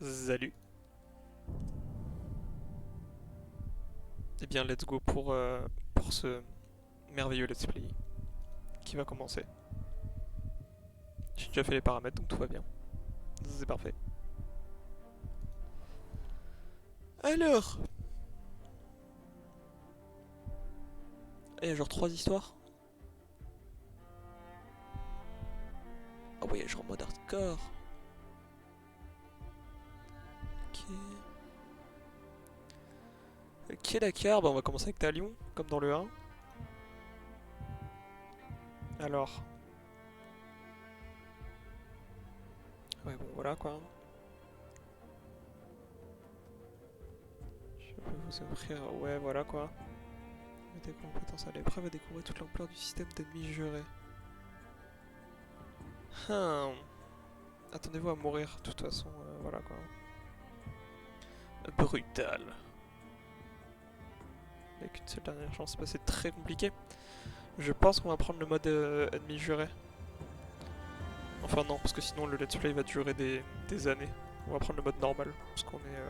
Salut. Eh bien, let's go pour ce merveilleux let's play qui va commencer. J'ai déjà fait les paramètres, donc tout va bien. C'est parfait. Alors, il y a genre 3 histoires. Ah ouais, genre en mode hardcore. Ok. Ok, d'accord, bah on va commencer avec Talion, comme dans le 1. Alors, ouais, bon, voilà quoi. Je peux vous offrir, ouais, voilà quoi. Mettez compétences à l'épreuve et découvrez toute l'ampleur du système d'ennemis jurés. Hum. Attendez-vous à mourir, de toute façon, voilà quoi. Brutal. Avec une seule dernière chance, c'est très compliqué. Je pense qu'on va prendre le mode ennemi juré. Enfin non, parce que sinon le let's play va durer des années. On va prendre le mode normal, parce qu'on est...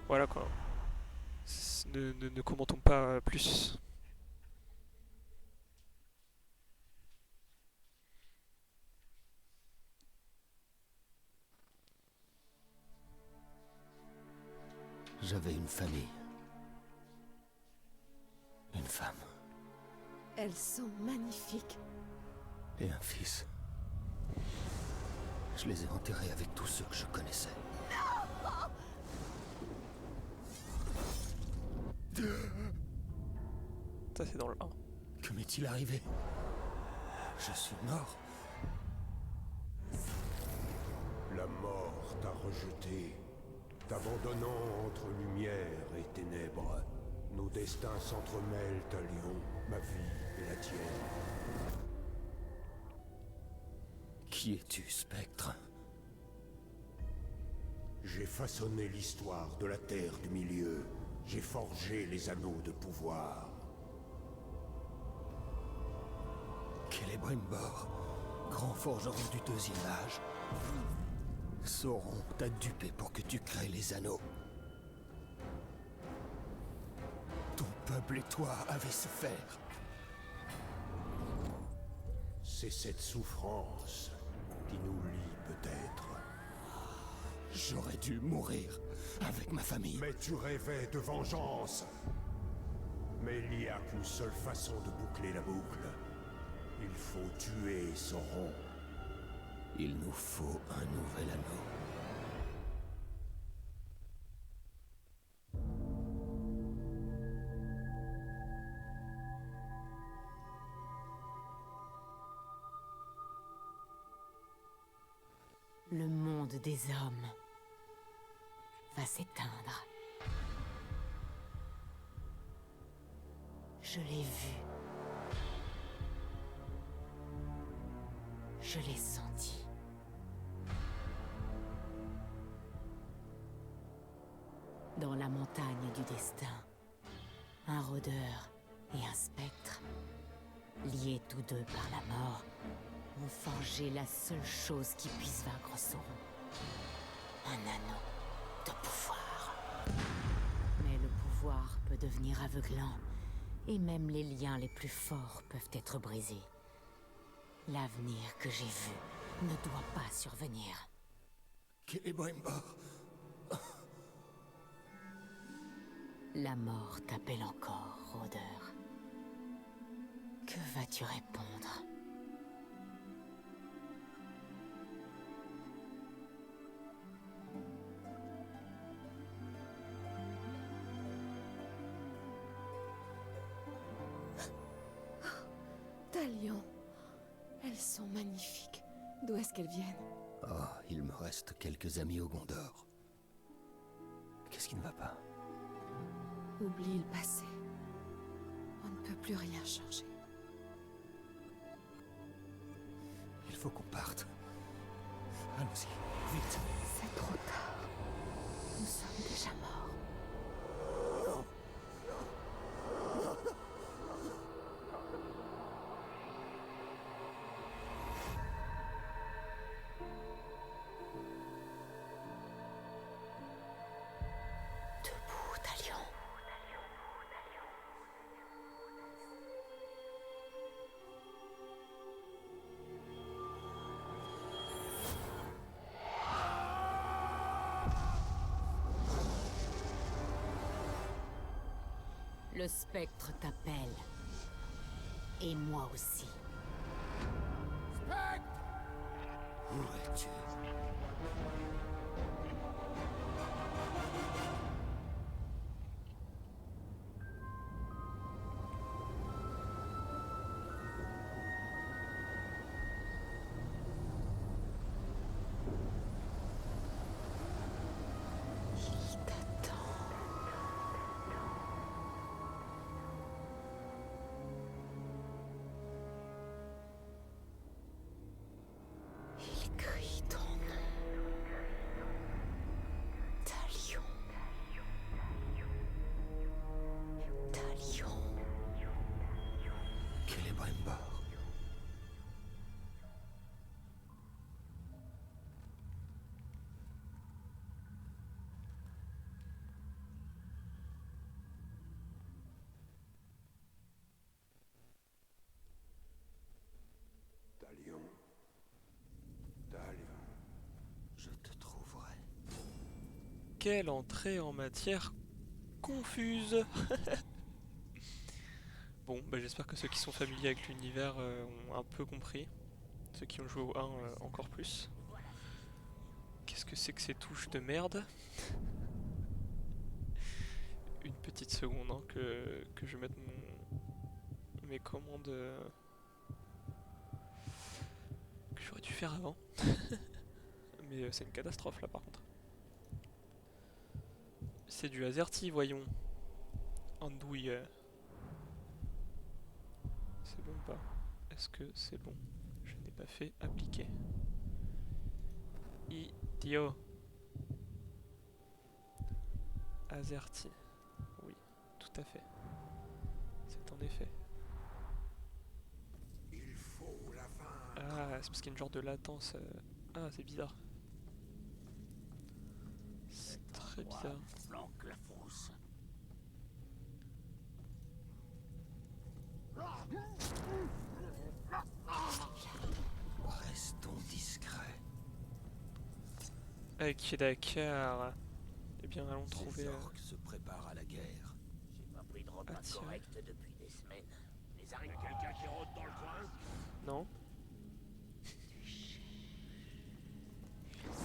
Voilà quoi. Ne commentons pas plus. J'avais une famille. Une femme. Elles sont magnifiques. Et un fils. Je les ai enterrés avec tous ceux que je connaissais. Ça c'est dans le 1. Que m'est-il arrivé? Je suis mort. La mort t'a rejeté, t'abandonnant entre lumière et ténèbres. Nos destins s'entremêlent à Lyon, ma vie et la tienne. Qui es-tu, Spectre? J'ai façonné l'histoire de la Terre du Milieu. J'ai forgé les anneaux de pouvoir. Celebrimbor, grand forgeron du deuxième âge. Sauron t'a dupé pour que tu crées les anneaux. Ton peuple et toi avez souffert. C'est cette souffrance qui nous lie peut-être. J'aurais dû mourir avec ma famille. Mais tu rêvais de vengeance. Mais il n'y a qu'une seule façon de boucler la boucle. Il faut tuer Sauron. Il nous faut un nouvel anneau. Le monde des hommes va s'éteindre. Je l'ai vu. Je l'ai senti. Dans la montagne du destin, un rôdeur et un spectre, liés tous deux par la mort, ont forgé la seule chose qui puisse vaincre Sauron. Un anneau de pouvoir. Mais le pouvoir peut devenir aveuglant, et même les liens les plus forts peuvent être brisés. L'avenir que j'ai vu ne doit pas survenir. Celebrimbor. La mort t'appelle encore, rôdeur. Que vas-tu répondre? Talion, elles sont magnifiques. D'où est-ce qu'elles viennent? Oh, il me reste quelques amis au Gondor. Qu'est-ce qui ne va pas? Oublie le passé. On ne peut plus rien changer. Il faut qu'on parte. Allons-y, vite. C'est trop tard. Nous sommes déjà morts. Le spectre t'appelle. Et moi aussi. Où es-tu? Il t'attend. Il crie ton nom. Talion. Talion. Celebrimbor. Talion. Talion. Je te trouverai. Quelle entrée en matière confuse. Bon, bah j'espère que ceux qui sont familiers avec l'univers ont un peu compris. Ceux qui ont joué au 1 encore plus. Qu'est-ce que c'est que ces touches de merde? Une petite seconde hein, que je mette mes commandes que j'aurais dû faire avant. Mais c'est une catastrophe là par contre. C'est du AZERTY, voyons. Andouille. C'est bon ou pas? Est-ce que c'est bon? Je n'ai pas fait appliquer. Idiot. AZERTY. Oui, tout à fait. C'est en effet. Il faut la vaincre. Ah, c'est parce qu'il y a une genre de latence. Ah, c'est bizarre. C'est très bizarre. Flanque la fosse. Restons discrets. Ok, d'accord. Eh bien, allons trouver. Ces orques se préparent à la guerre. J'ai pas pris de repas Ah, tiens. correct depuis des semaines. Les araignées. Quelqu'un qui rôde dans le coin? Non.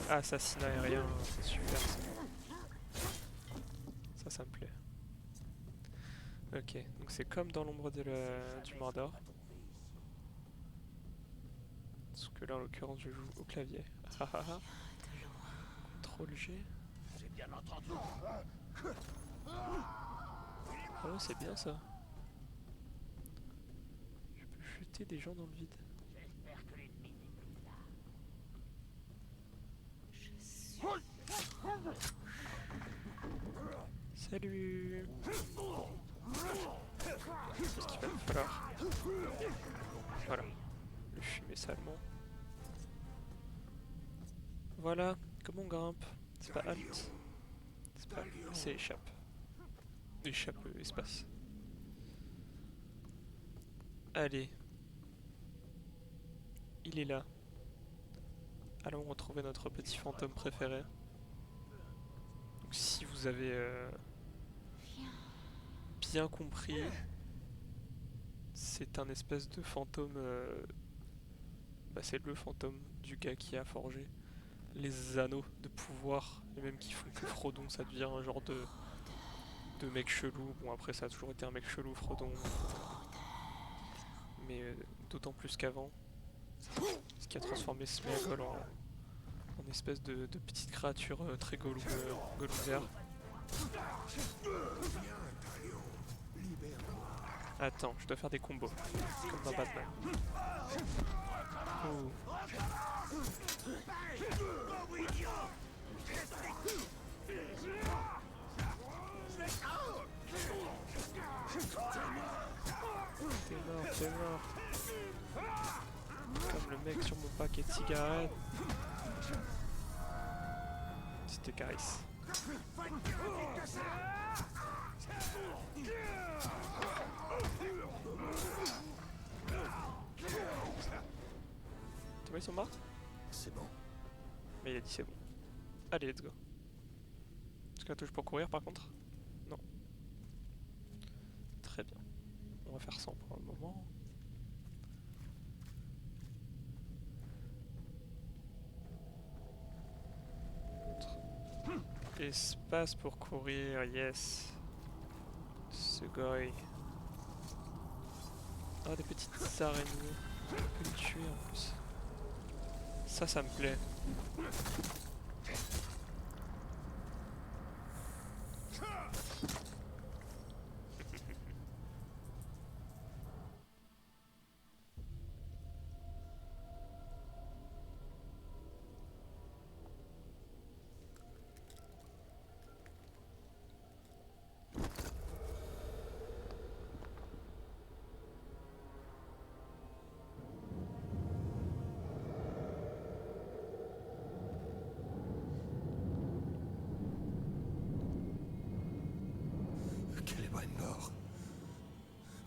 Ah, assassinat aérien, c'est super ça. Ça me plaît. Ok, donc c'est comme dans l'ombre du Mordor. Sauf que là, en l'occurrence, je joue au clavier. Ah ah ah. CTRL G. J'ai bien entendu. Oh, c'est bien ça. Je peux jeter des gens dans le vide. J'espère que l'ennemi n'est plus là. Salut. Qu'est-ce qu'il va me falloir? Voilà. Le fumer salement. Voilà. Comment on grimpe? C'est pas alt. C'est pas... C'est échappe. Échappe espace. Allez. Il est là. Allons retrouver notre petit fantôme préféré. Donc, si vous avez bien compris, c'est un espèce de fantôme. Bah, c'est le fantôme du gars qui a forgé les anneaux de pouvoir, les mêmes qui font que Frodon, ça devient un genre de mec chelou. Bon, après, ça a toujours été un mec chelou, Frodon. Mais d'autant plus qu'avant. Ce qui a transformé Sméagol en espèce de petite créature très golouvière. Attends, je dois faire des combos, comme dans Batman. Oh. T'es mort. Comme le mec sur mon paquet de cigarettes. C'était Caris. Tu vois, ils sont morts? C'est bon. Mais il a dit c'est bon. Allez, let's go. Est-ce qu'on a touche pour courir par contre? Non. faire sans pour le moment. Espace pour courir, yes. Ce goy. Ah, des petites araignées. On peut les tuer en plus. Ça me plaît. Celebrimbor.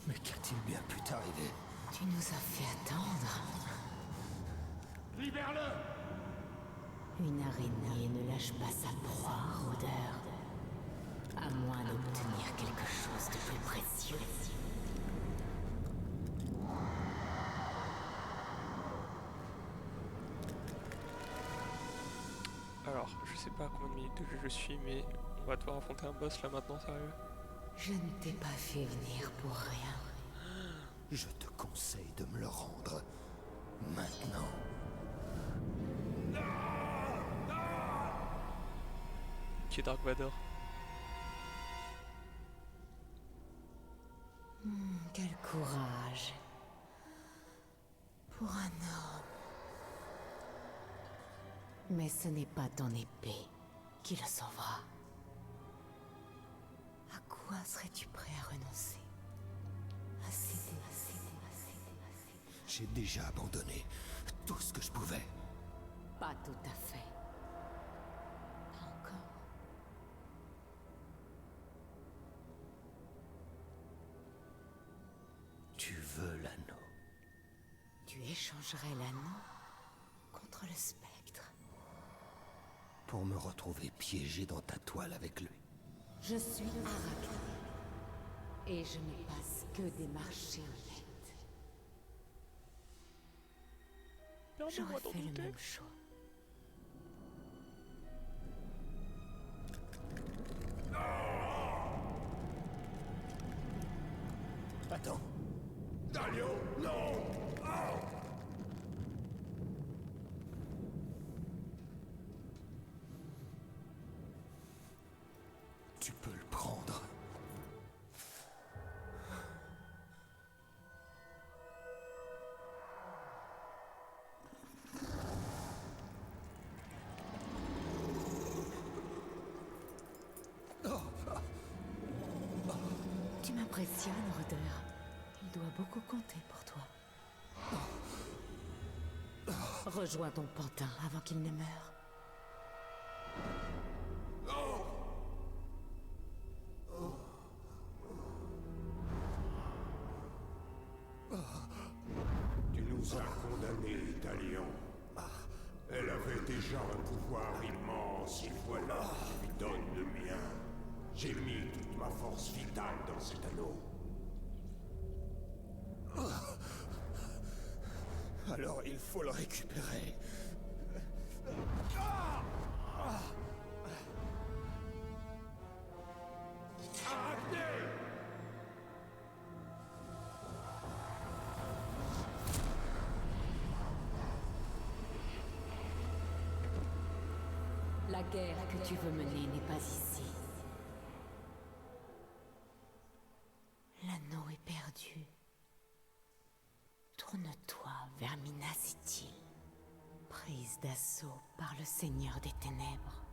Mais qu'a-t-il bien pu t'arriver? Tu nous as fait attendre. Libère-le! Une araignée ne lâche pas sa proie, rôdeur. À moins d'obtenir quelque chose de plus précieux. Alors, je sais pas combien de minutes de jeu je suis, mais on va devoir affronter un boss là maintenant, sérieux. Je ne t'ai pas fait venir pour rien. Je te conseille de me le rendre. Maintenant. Qui est Dark Vador? Quel courage. Pour un homme. Mais ce n'est pas ton épée qui le sauvera. À quoi serais-tu prêt à renoncer? Assez. J'ai déjà abandonné tout ce que je pouvais. Pas tout à fait. Pas encore. Tu veux l'anneau? Tu échangerais l'anneau contre le spectre. Pour me retrouver piégé dans ta toile avec lui. Je suis Arachne. Et je ne passe que des marchés honnêtes. J'aurais fait le même choix. Attends. Talion, non! Tu peux le prendre. Tu m'impressionnes, rôdeur. Il doit beaucoup compter pour toi. Rejoins ton pantin avant qu'il ne meure. Tu nous as condamnés, Talion. Elle avait déjà un pouvoir immense, et voilà, je lui donne le mien. J'ai mis toute ma force vitale dans cet anneau. Alors il faut le récupérer. La guerre que tu veux mener n'est pas ici. L'anneau est perdu. Tourne-toi vers Minas Ithil. Prise d'assaut par le Seigneur des Ténèbres.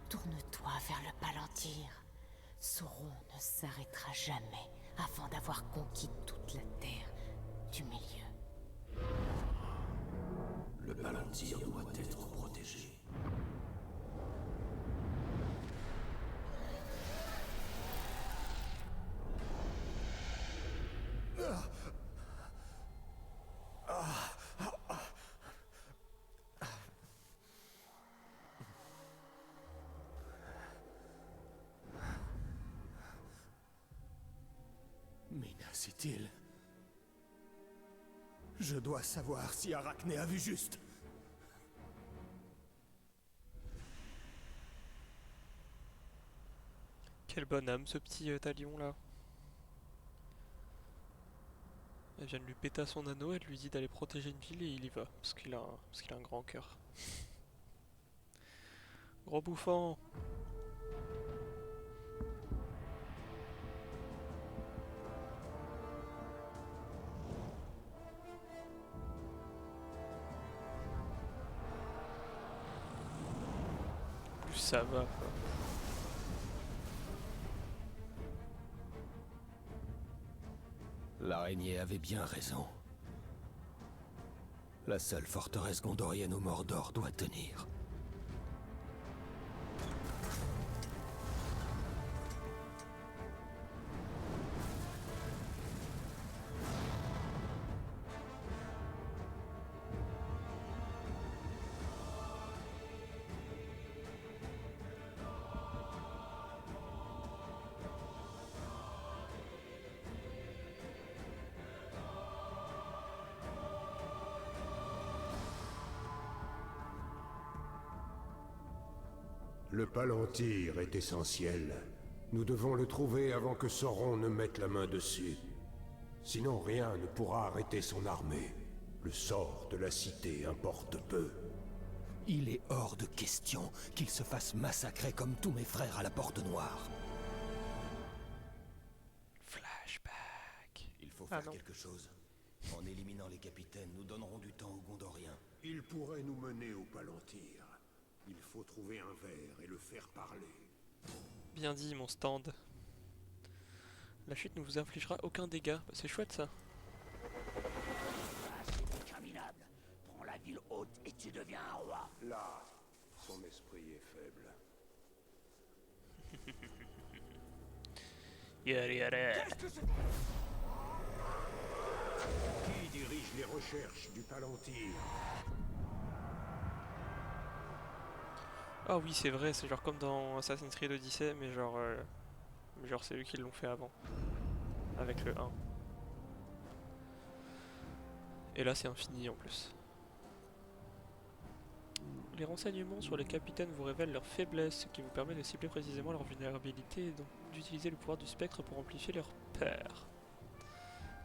Tourne-toi vers le Palantir. Sauron ne s'arrêtera jamais avant d'avoir conquis toute la terre du milieu. Le Palantir doit être protégé. Minas Ithil. Je dois savoir si Arachné a vu juste. Quelle bonne âme ce petit talion là. Elle vient de lui péter son anneau, elle lui dit d'aller protéger une ville et il y va. Parce qu'il a un grand cœur. Gros bouffon. Plus ça va quoi. L'araignée avait bien raison. La seule forteresse gondorienne au Mordor doit tenir. Le Palantir est essentiel. Nous devons le trouver avant que Sauron ne mette la main dessus. Sinon rien ne pourra arrêter son armée. Le sort de la cité importe peu. Il est hors de question qu'il se fasse massacrer comme tous mes frères à la Porte Noire. Flashback. Il faut Ah faire non. quelque chose. En éliminant les capitaines, nous donnerons du temps aux Gondoriens. Il pourrait nous mener au Palantir. Il faut trouver un verre et le faire parler. Bien dit mon stand. La chute ne vous infligera aucun dégât. Bah, c'est chouette ça. Ah, c'est interminable. Prends la ville haute et tu deviens un roi. Là, son esprit est faible. Yara yara. Qui dirige les recherches du Palantir? Ah oui c'est vrai, c'est genre comme dans Assassin's Creed Odyssey, mais genre c'est eux qui l'ont fait avant. Avec le 1. Et là c'est infini en plus. Les renseignements sur les capitaines vous révèlent leur faiblesse, ce qui vous permet de cibler précisément leur vulnérabilité et donc d'utiliser le pouvoir du spectre pour amplifier leur peur.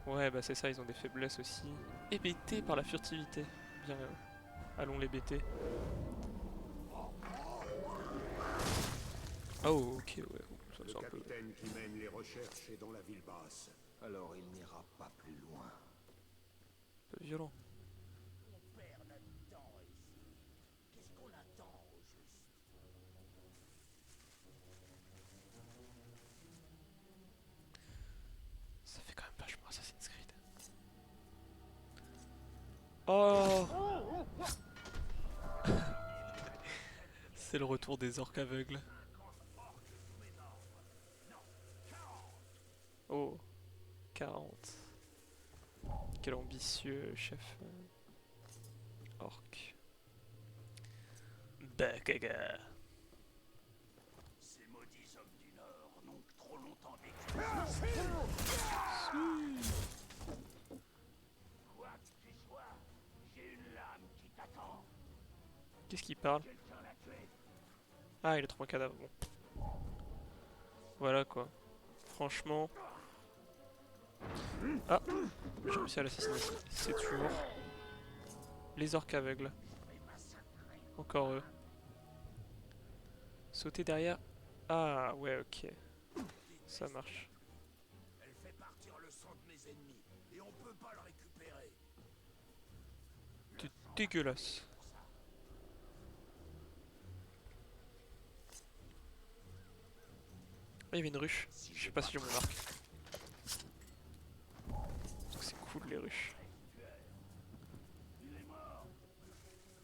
Ouais bah c'est ça, ils ont des faiblesses aussi. Hébétés par la furtivité. Bien, allons les bêter. Oh ok ouais, ça Le c'est un peu capitaine qui mène les recherches est dans la ville basse. Alors il n'ira pas plus loin. violent. On perd notre temps ici. Qu'est-ce qu'on attend au juste? Ça fait quand même vachement Assassin's Creed. Oh c'est le retour des orques aveugles. Oh 40. Quel ambitieux chef orc. Bakaga. Ces maudits hommes du Nord n'ont que trop longtemps vécu. Quoi que tu sois, j'ai une lame qui t'attend. Qu'est-ce qu'il parle? Quelqu'un l'a tué. Ah il a trouvé un cadavre, bon. Voilà quoi. Franchement. Ah, j'ai réussi à l'assassiner. C'est toujours les orques aveugles. Encore eux. Sauter derrière. Ah ouais ok. Ça marche. Elle fait partir le sang de mes ennemis et on peut pas le récupérer. C'est dégueulasse. Ah, il y avait une ruche. Je sais pas si j'ai mon arc. Parce que c'est cool les ruches.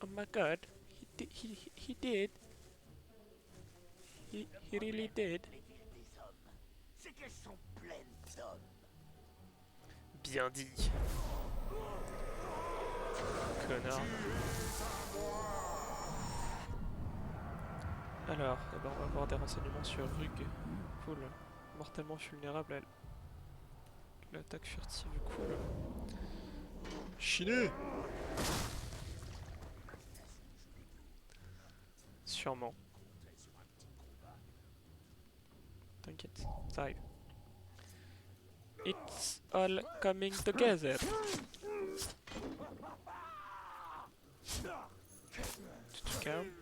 Oh my god. He did. He really did. Des hommes, c'est qu'elles sont pleines d'hommes. Bien dit. Connard. Alors, eh ben, on va avoir des renseignements sur Rug. Cool. Mortellement vulnérable à l'attaque furtive. Cool. Chiner. Sûrement. T'inquiète, ça arrive. It's all coming together. Tu te calmes.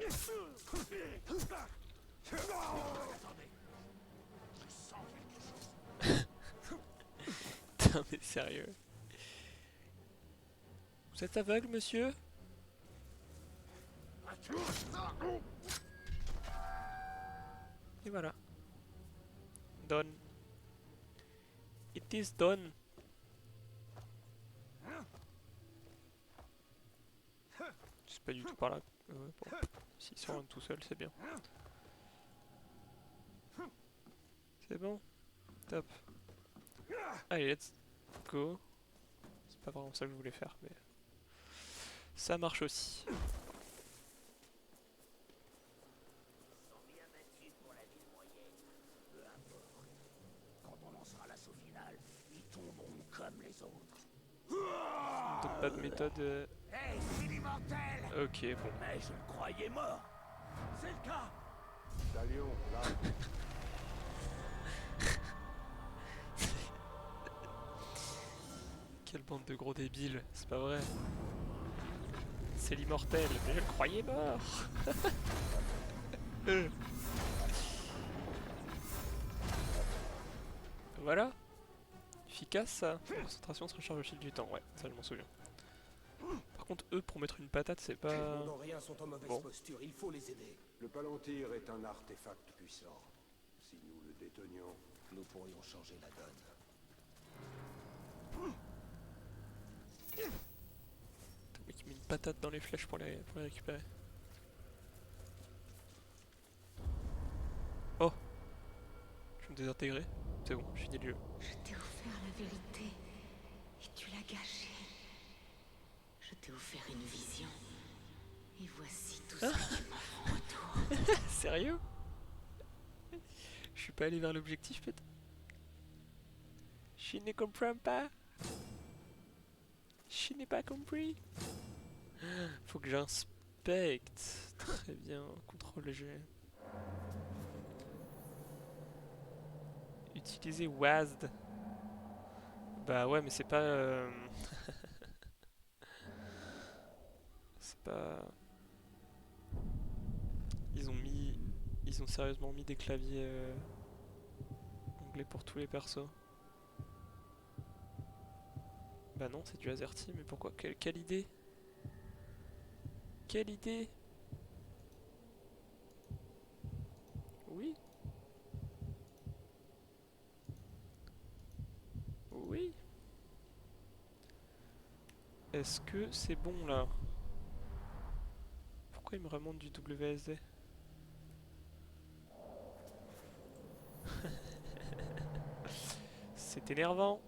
Putain mais sérieux. Vous êtes aveugle monsieur? Et voilà. Done. It is done. C'est pas du tout par là. Bon. S'il sort tout seul, c'est bien. C'est bon. Top. Allez, let's go. C'est pas vraiment ça que je voulais faire, mais ça marche aussi. Quand on lancera l'assaut final, ils tomberont comme les autres. Donc pas de méthode. Hey, c'est l'immortel! Ok, bon. Mais je le croyais mort. C'est le cas. Talion, là. Quelle bande de gros débiles, c'est pas vrai. C'est l'immortel, mais je le croyais mort. Voilà. Efficace ça. Concentration se recharge au fil du temps, ouais, ça je m'en souviens. Par contre, eux, pour mettre une patate, c'est pas... Non, rien sont en mauvaise Bon. posture, il faut les aider. Le Palantir est un artefact puissant. Si nous le détenions, Nous pourrions changer la donne. Le mec, il met une patate dans les flèches pour les récupérer. Oh. Je vais me désintégrer. C'est bon, j'ai fini le jeu. Je t'ai offert la vérité et tu l'as gâchée. Je t'ai offert une vision et voici tout ce que tu m'offres en retour. Sérieux? Je suis pas allé vers l'objectif peut-être? Je ne comprends pas. Je n'ai pas compris. Faut que j'inspecte. Très bien, contrôle G. Utiliser WASD. Bah ouais, mais c'est pas... c'est pas... Ils ont sérieusement mis des claviers anglais pour tous les persos. Bah non, c'est du AZERTY, mais pourquoi? Quelle idée? Quelle idée? Oui? Oui? Est-ce que c'est bon là? Pourquoi il me remonte du WSD? C'est énervant.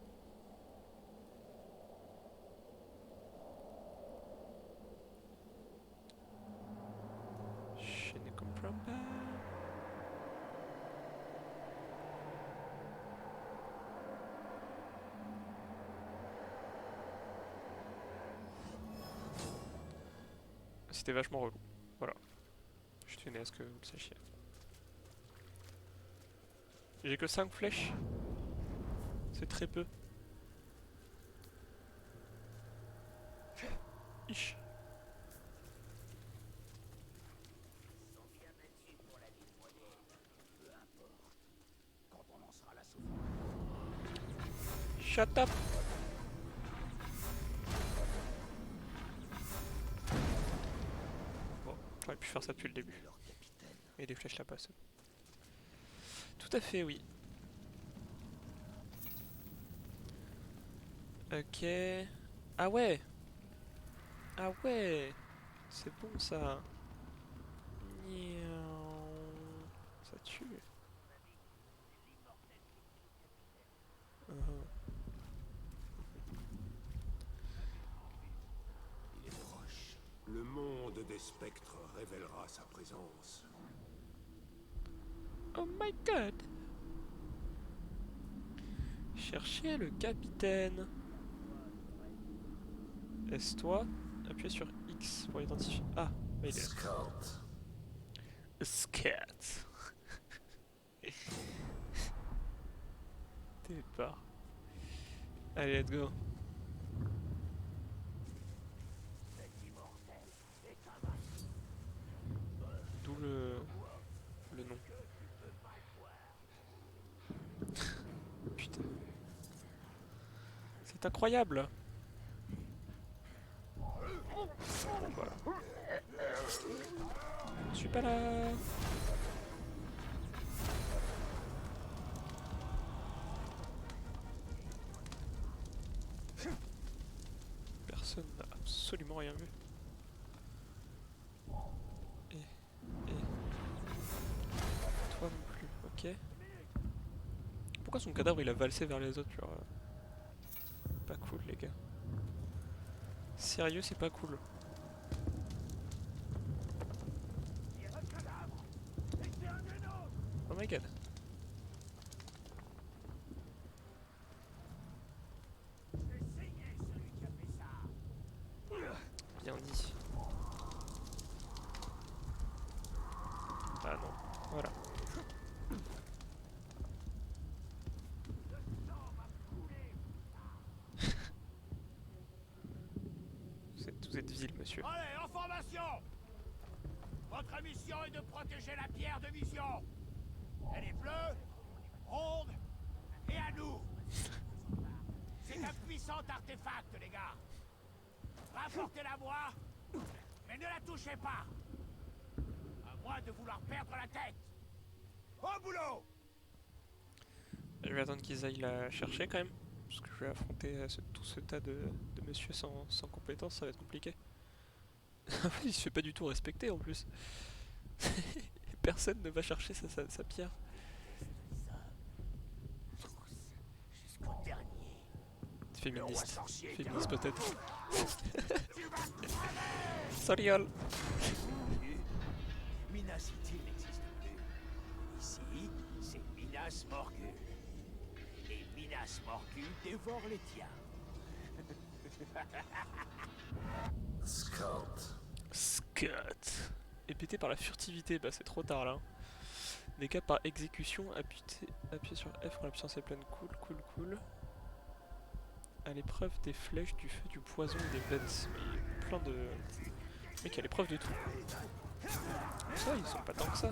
Je ne comprends pas. C'était vachement relou. Voilà. Je tenais à ce que vous le sachiez. J'ai que 5 flèches. C'est très peu. Ich. Quand on lancera l'assaut Shut up. Bon, j'aurais pu faire ça depuis le début. Leur capitaine. Et les flèches là passent. Tout à fait, oui. Ok. Ah ouais. Ah ouais. C'est bon ça. Miaou. Ça tue. Il est proche. le monde des spectres révélera sa présence. Oh my god. Cherchez le capitaine. S-toi, appuyez sur X pour identifier. Ah, mais il est là. Scout. Scat. Départ. Allez, let's go. D'où le nom. Putain. C'est incroyable. Bon, voilà. Je suis pas là. Personne n'a absolument rien vu. Et toi non plus, ok. Pourquoi son cadavre il a valsé vers les autres, genre pas cool les gars. Sérieux, c'est pas cool. Oh my god. Bien dit. Ah non, voilà. Vous êtes vil, monsieur. Allez, en formation! Votre mission est de protéger la pierre de vision. Elle est bleue, ronde et à nous. C'est un puissant artefact, les gars. Rapportez-la moi, mais ne la touchez pas. À moins de vouloir perdre la tête. Au boulot! Je vais attendre qu'ils aillent la chercher quand même. Parce que je vais affronter tout ce tas de monsieur sans compétences, ça va être compliqué. Il se fait pas du tout respecter en plus. Personne ne va chercher sa pierre. Jusqu'au dernier. Féministe. Féministe peut-être. Sorry all. Minas Ithil n'existe plus. Ici, c'est Minas Morgul. Et Minas Morgul dévore les tiens. Scout. Scott. Et pété par la furtivité, bah c'est trop tard là. Des cas par exécution, appuyez sur F quand la puissance est pleine. Cool, cool, cool. À l'épreuve des flèches, du feu, du poison et des vents. Mais il y a plein de... Mec, à l'épreuve de tout. Ça, ils sont pas tant que ça.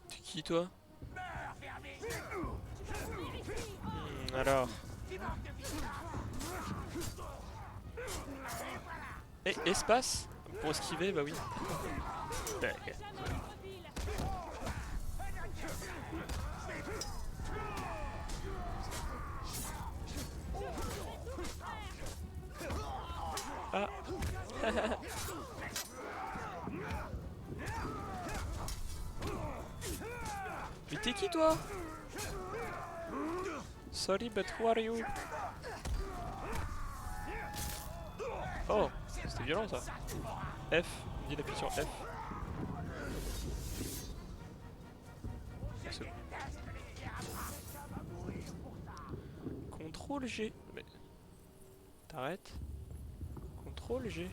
T'es qui toi? Alors. Et espace pour esquiver, bah oui. Tac. Ah. Mais t'es qui toi? Sorry, but who are you? Oh, c'était violent ça. F, on dit d'appuyer sur F. C'est bon. CTRL G. Mais... T'arrêtes. CTRL G.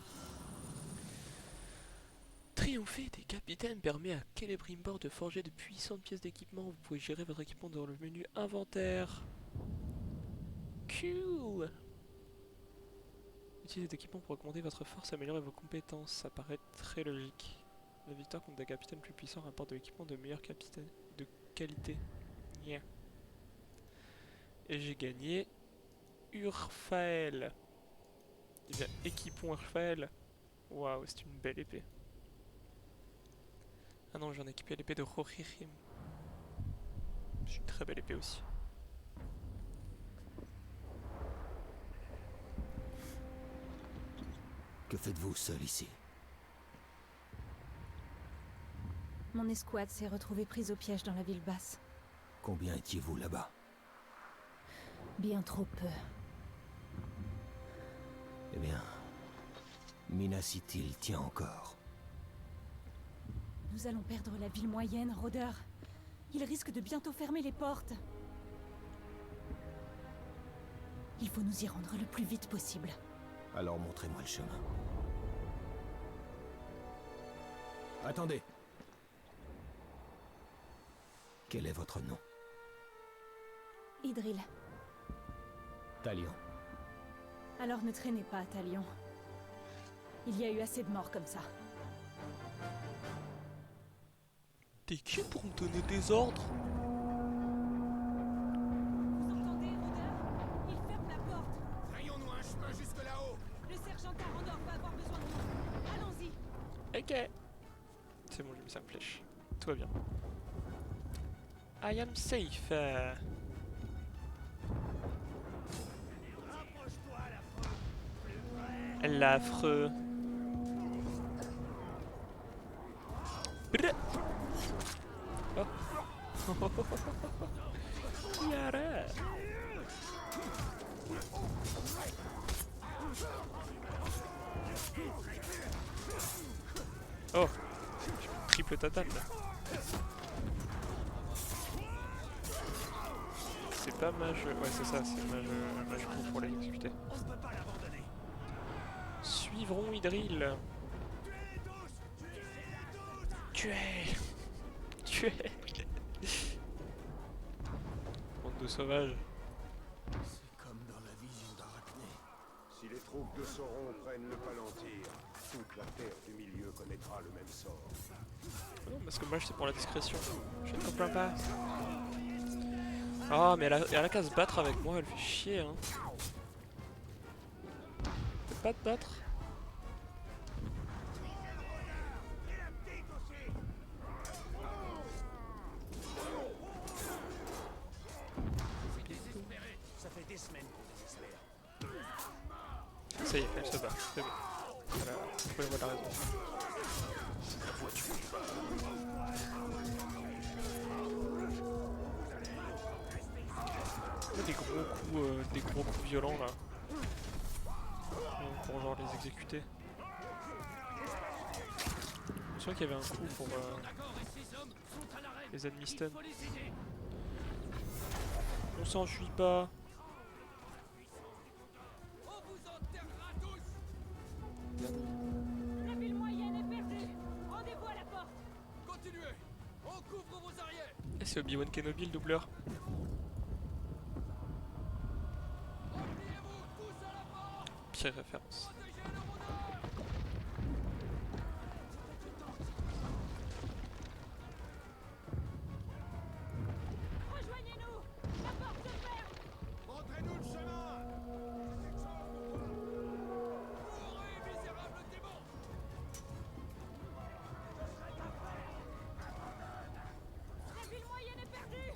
Triompher des capitaines permet à Celebrimbor de forger de puissantes pièces d'équipement. Vous pouvez gérer votre équipement dans le menu inventaire. Cool. Utilisez cet équipement pour augmenter votre force et améliorer vos compétences. Ça paraît très logique. La victoire contre des capitaines plus puissants rapporte de l'équipement de meilleure de qualité. Yeah. Et j'ai gagné Urfael. Eh bien, équipons Urfael. Waouh, c'est une belle épée. Ah non, j'en ai équipé l'épée de Rohirrim. C'est une très belle épée aussi. Que faites-vous seul ici? Mon escouade s'est retrouvée prise au piège dans la ville basse. Combien étiez-vous là-bas? Bien trop peu. Eh bien, Minas Ithil tient encore. Nous allons perdre la ville moyenne, rôdeur. Il risque de bientôt fermer les portes. Il faut nous y rendre le plus vite possible. Alors montrez-moi le chemin. Attendez. Quel est votre nom? Idril, Talion. alors ne traînez pas à Talion. Il y a eu assez de morts comme ça. T'es qui pour me donner des ordres? Vous entendez, rôdeur? Il ferme la porte. Frayons-nous un chemin jusque là-haut. Le sergent Tarandor va avoir besoin de nous. Allons-y. Ok. C'est bon, j'ai mis 5 flèches. Tout va bien. I am safe. Rapproche-toi, L'affreux. Brr. Oh. Yara. Oh, triple tatane là. C'est pas mage. Ouais, c'est ça, c'est mage coup pour les exécuter. On ne peut pas l'abandonner. Suivrons Idril. Tuez. Tuez. Bande de sauvages. C'est comme dans la vision d'Arachné. Si les troupes de Sauron prennent le Palantir, toute la terre du milieu connaîtra le même sort. Non, parce que mage c'est pour la discrétion. Je ne comprends pas. Ah, mais elle a qu'à se battre avec moi, elle fait chier hein. Elle peut pas te battre. Ça fait des semaines qu'on désespère. Ça y est, elle se bat, c'est bon. Je peux avoir la raison. Des gros coups violents là. Pour genre les exécuter. Je suis sûr qu'il y avait un coup pour les ennemis stun. On s'enfuit pas. La ville moyenne est perdue. Rendez-vous à la porte. Continuez. On couvre vos arrières. Et c'est Obi-Wan Kenobi le doubleur. Pire référence. Rejoignez-nous. La porte se ferme. Montrez-nous le chemin. Courez, misérable démon. La ville moyenne est perdue.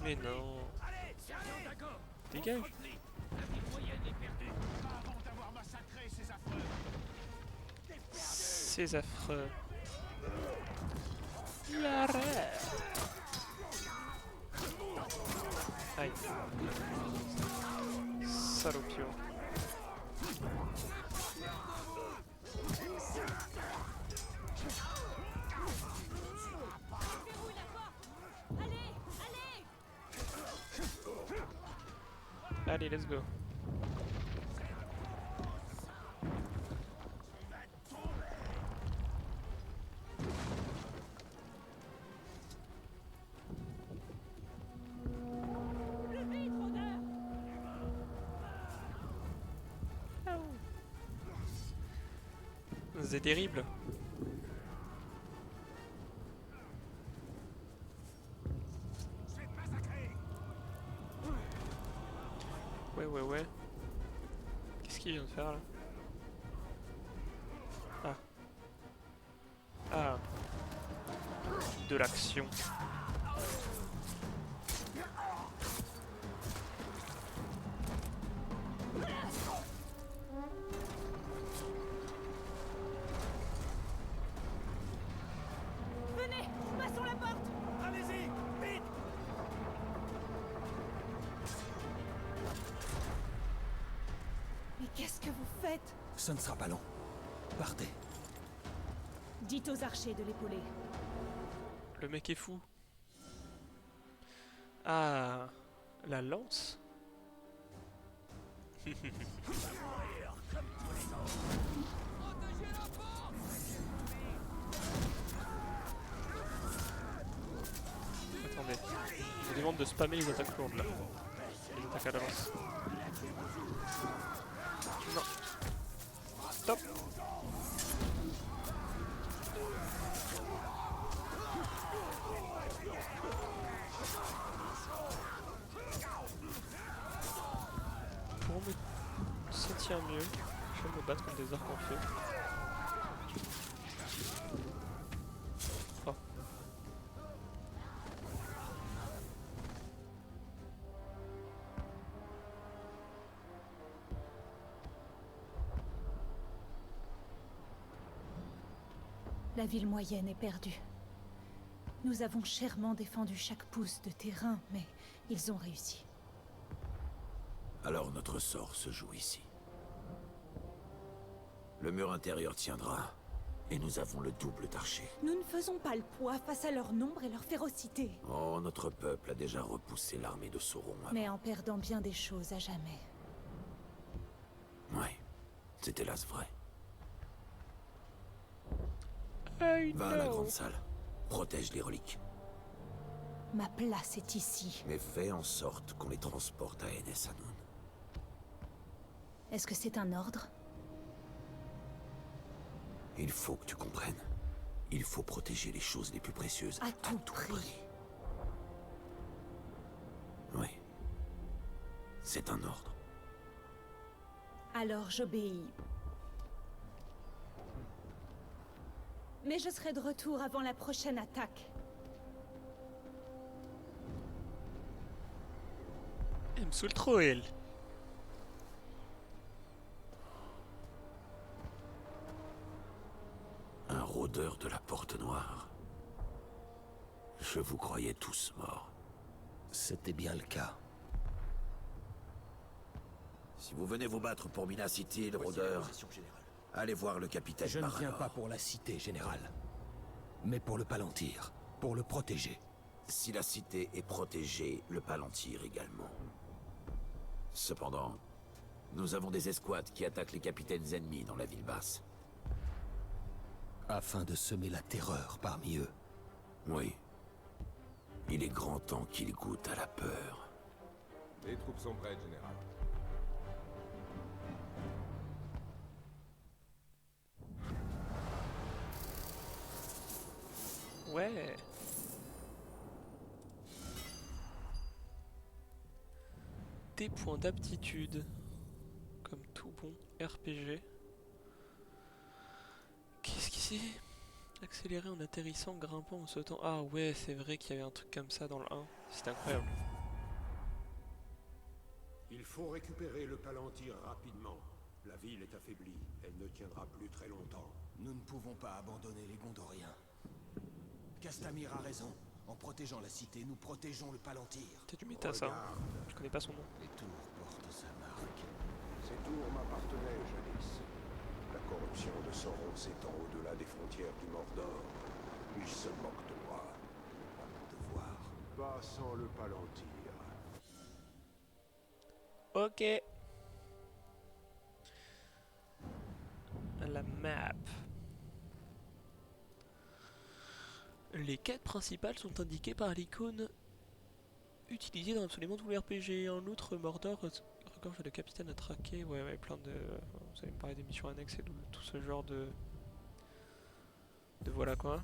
Mais non. Allez, sergent d'accord. Dégage. La ville moyenne est perdue. Pas avant d'avoir massacré ces affreux. Ces affreux. Yara. Aïe. Salopio. Verrouille la porte. Allez, allez. Allez, let's go. Plus vite, rôdeur. C'est terrible. Je vais te massacrer. Ouais. Qu'est-ce qu'il vient de faire là? Ah. Ah. De l'action. Venez, passons la porte. Allez-y, vite. Mais qu'est-ce que vous faites? Ce ne sera pas long. Partez. Dites aux archers de l'épauler. Le mec est fou. Ah. La lance? Attendez. Je vous demande de spammer les attaques lourdes là. Les attaques à l'avance. Non. Stop. Pour me sentir mieux, je vais me battre contre des arcs en feu. Oh. La ville moyenne est perdue. Nous avons chèrement défendu chaque pouce de terrain, mais ils ont réussi. Alors notre sort se joue ici. Le mur intérieur tiendra, et nous avons le double d'archers. Nous ne faisons pas le poids face à leur nombre et leur férocité. Oh, notre peuple a déjà repoussé l'armée de Sauron avant. Mais en perdant bien des choses à jamais. Ouais, c'est hélas vrai. I Va à la know. grande salle. Protège les reliques. Ma place est ici. Mais fais en sorte qu'on les transporte à Enes Anun. Est-ce que c'est un ordre? Il faut que tu comprennes. Il faut protéger les choses les plus précieuses. À tout prix. Oui. C'est un ordre. Alors j'obéis. Mais je serai de retour avant la prochaine attaque. Elle me saoule trop, elle. Un rôdeur de la Porte Noire. Je vous croyais tous morts. C'était bien le cas. Si vous venez vous battre pour Minas Ithil, rôdeur, allez voir le capitaine Je ne viens Baranor. pas pour la cité, général. Mais pour le Palantir. Pour le protéger. Si la cité est protégée, le Palantir également. Cependant, nous avons des escouades qui attaquent les capitaines ennemis dans la ville basse. Afin de semer la terreur parmi eux. Oui. Il est grand temps qu'ils goûtent à la peur. Les troupes sont prêtes, général. Ouais. Des points d'aptitude. Comme tout bon RPG. Qu'est-ce qui c'est? Accélérer en atterrissant, grimpant, en sautant. Ah ouais, c'est vrai qu'il y avait un truc comme ça dans le 1. C'était incroyable. Il faut récupérer le Palantir rapidement. La ville est affaiblie. Elle ne tiendra plus très longtemps. Nous ne pouvons pas abandonner les Gondoriens. Castamir a raison. En protégeant la cité, nous protégeons le Palantir. T'as du méta ça. Regarde, Je connais pas son nom. Les tours portent sa marque. ces tours m'appartenaient jadis. La corruption de Sauron s'étend au-delà des frontières du Mordor. Il se moque de moi. À mon devoir. Pas sans le Palantir. Ok. La map. Les quêtes principales sont indiquées par l'icône utilisée dans absolument tous les RPG. En outre, Mordor regorge de capitaines à traquer. Ouais, plein de... Vous allez me parler des missions annexes et de tout ce genre de voilà quoi.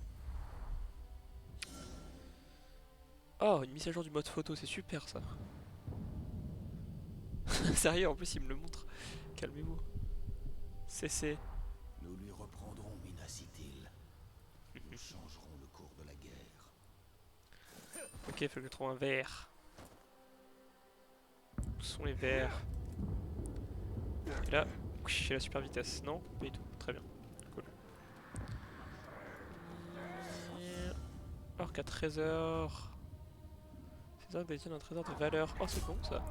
Oh, une mise à jour du mode photo, c'est super ça. Sérieux, en plus il me le montre. Calmez-vous. CC. Nous lui reprendrons Minas Ithil. Nous changerons le cours de la guerre. Ok, il faut que je trouve un verre. Où sont les verres? Et là, j'ai la super vitesse. Non? Pas du tout. Très bien. Cool. Orc à trésor. Ces orques détiennent un trésor de valeur. Oh, c'est bon ça.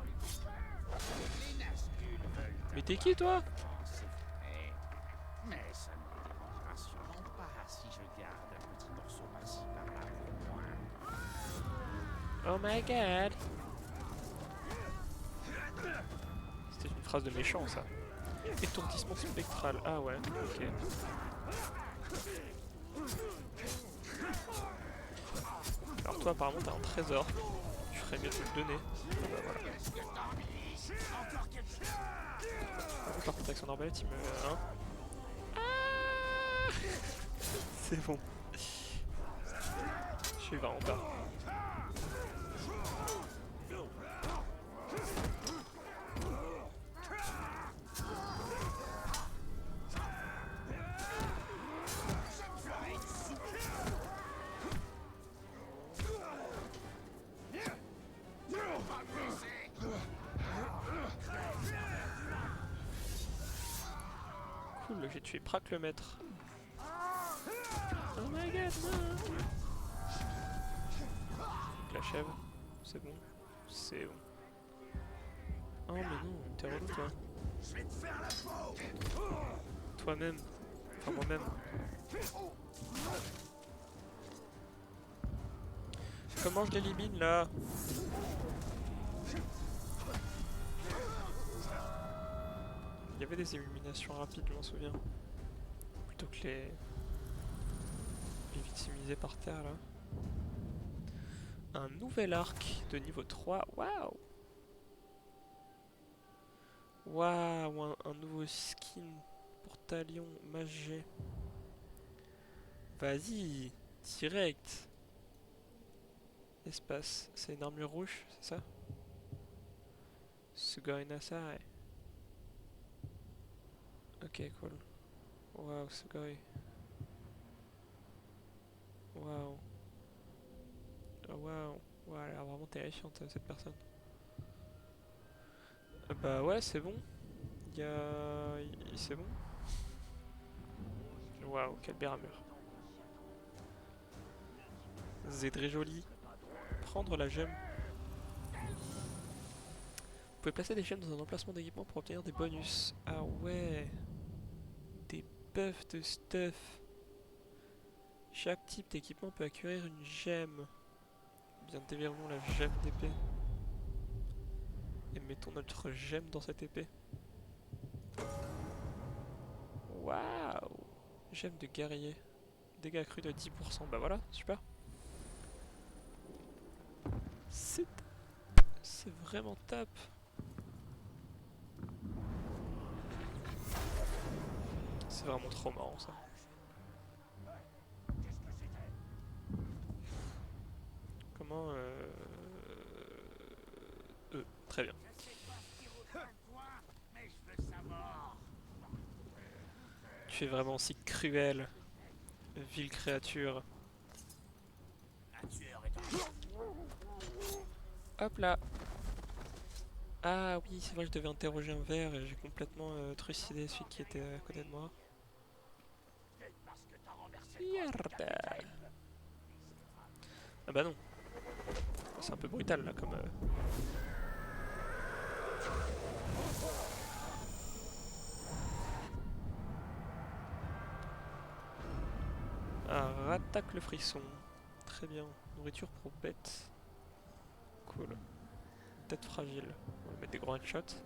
Mais t'es qui toi? Mais ça ne me dérangera sûrement pas si je garde un petit morceau par-ci par-là pour moi. Oh my god. C'était une phrase de méchant ça. Étourdissement spectral, ah ouais, ok. Alors toi apparemment t'as un trésor, tu ferais mieux de me le donner. Ah bah voilà. Par contre avec son arbalète il me... Hein ah c'est bon. Je suis vraiment pas. Cool, j'ai tué Praque le maître. Oh my god, non. La chèvre, c'est bon. C'est bon. Oh mais non, t'es relou toi. Toi-même. Enfin moi-même. Comment je l'élimine là? Il y avait des éliminations rapides, je m'en souviens. Plutôt que les victimiser par terre là. Un nouvel arc de niveau 3, waouh! Waouh, un nouveau skin pour Talion, Magé. Vas-y, direct. Espace, c'est une armure rouge, c'est ça? Sugoi Nasai. Ok, cool. Waouh, Sugoi. Waouh. Oh, waouh. Ouais, elle a l'air vraiment terrifiante cette personne. Bah ouais, c'est bon. C'est bon. Waouh, quelle belle armure. C'est très joli. Prendre la gemme. Vous pouvez placer des gemmes dans un emplacement d'équipement pour obtenir des bonus. Ah ouais. Des buffs de stuff. Chaque type d'équipement peut acquérir une gemme. Bien déverrouillons la gemme d'épée. Et mettons notre gemme dans cette épée. Waouh! Gemme de guerrier. Dégâts accrus de 10%. Bah voilà, super. C'est vraiment top. C'est vraiment trop marrant ça. Comment très bien. Tu es vraiment si cruel, vile créature. Hop là. Ah oui, c'est vrai que je devais interroger un ver et j'ai complètement trucidé celui qui était à côté de moi. Merde. Ah bah non. C'est un peu brutal là comme... Ah, rattaque le frisson. Très bien. Nourriture pour bête. Cool. Tête fragile. On va mettre des gros headshots.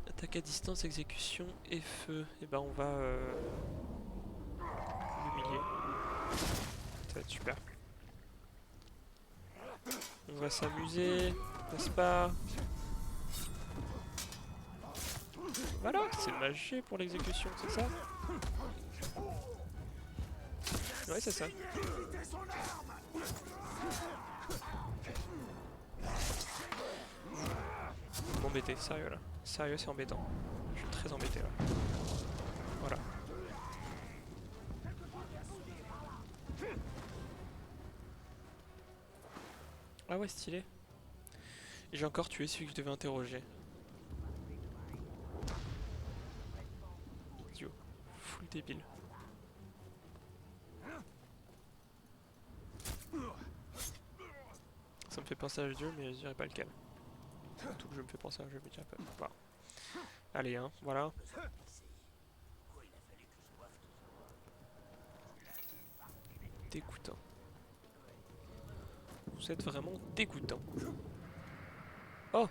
Attaque à distance, exécution et feu. Et ben on va l'humilier. Ça va être super. On va s'amuser, n'est-ce pas? Voilà, c'est magique pour l'exécution, c'est ça? Ouais, c'est ça. Vous m'embêtez, sérieux là. Sérieux, c'est embêtant. Je suis très embêté là. Voilà. Ah ouais, stylé. Et j'ai encore tué celui que je devais interroger. Idiot. Full débile. Ça me fait penser à un jeu, mais je dirais pas lequel. Tout le jeu me fait penser à un jeu, mais je dirais pas. Voilà. Allez, hein, voilà. Dégoûtant. Vous êtes vraiment dégoûtant. Oh!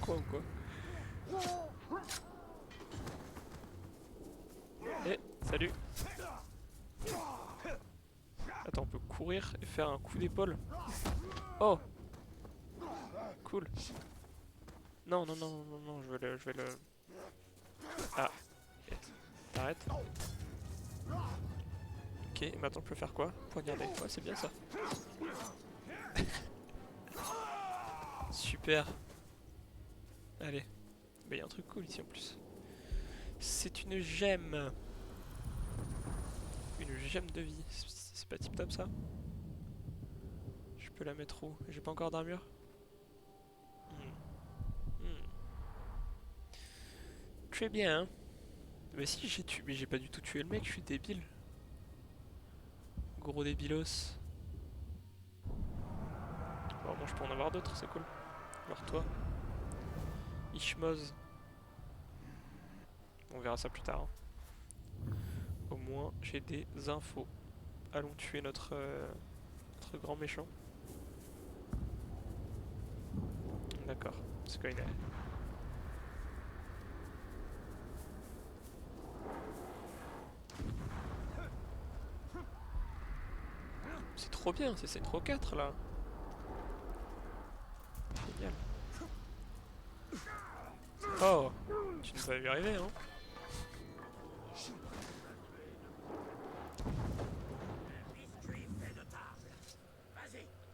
quoi ou quoi? Eh, salut. Attends, on peut courir et faire un coup d'épaule. Oh. Cool. Non, non, non, non, non, je vais le... Ah. Okay. T'arrêtes. Ok, maintenant je peux faire quoi? Poignarder. Ouais, c'est bien ça. Super. Allez. Bah, y a un truc cool ici en plus. C'est une gemme. Une gemme de vie. C'est pas tip top ça? Je peux la mettre où? J'ai pas encore d'armure? Très bien. Hein. Mais si j'ai tué. Mais j'ai pas du tout tué le mec, je suis débile. Gros débilos. Bon, moi je peux en avoir d'autres, c'est cool. Alors toi. Ishmoz. On verra ça plus tard. Hein. Au moins j'ai des infos. Allons tuer notre grand méchant. D'accord, c'est quoi il est? C'est trop bien, c'est cette Pro 4 là. Génial. Oh, tu ne vas y arriver hein.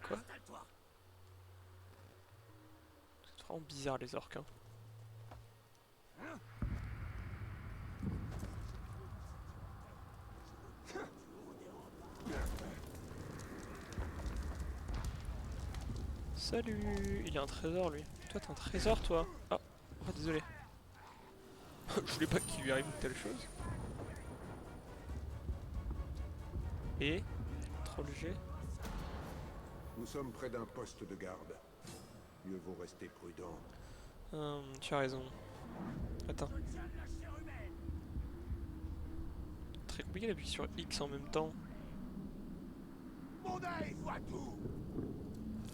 Quoi? C'est vraiment bizarre les orques hein. Salut, il y a un trésor lui. Toi t'as un trésor toi? Ah, oh désolé. Je voulais pas qu'il lui arrive une telle chose. Et trop léger. Nous sommes près d'un poste de garde. Mieux vaut rester prudent. Tu as raison. Attends. Très compliqué d'appuyer sur X en même temps. Mon œil voit tout.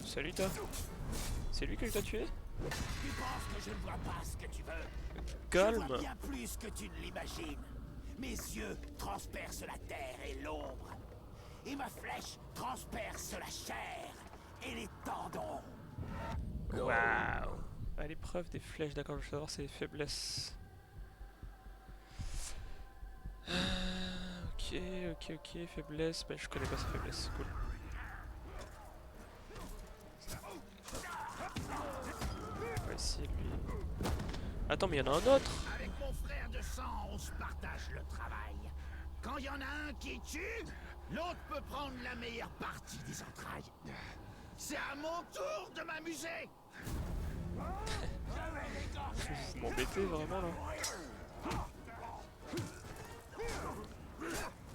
Salut toi. C'est lui que je dois tuer? Tu penses que je ne vois pas ce que tu veux? Calme. Je vois bien plus que tu ne l'imagines. Mes yeux transpercent la terre et l'ombre. Et ma flèche transperce la chair et les tendons. Waouh. À l'épreuve des flèches, d'accord, je veux savoir ses faiblesses. Ok, faiblesse. Bah, je connais pas sa faiblesse, cool. On va essayer de lui. Attends, mais il y en a un autre! Avec mon frère de sang, on se partage le travail. Quand il y en a un qui tue, l'autre peut prendre la meilleure partie des entrailles. C'est à mon tour de m'amuser. Vous m'embêtez vraiment là.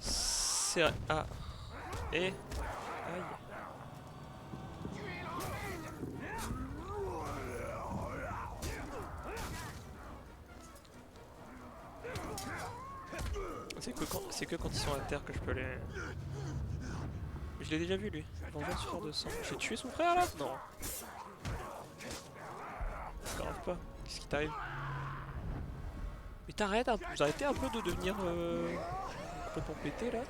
C'est... Ah. Et... Aïe. C'est que quand ils sont à terre que je peux les... Je l'ai déjà vu lui. Vengeance frère de sang. J'ai tué son frère là? Non. Grave pas. Qu'est-ce qui t'arrive? Mais t'arrêtes, vous arrêtez un peu de devenir complètement pété là?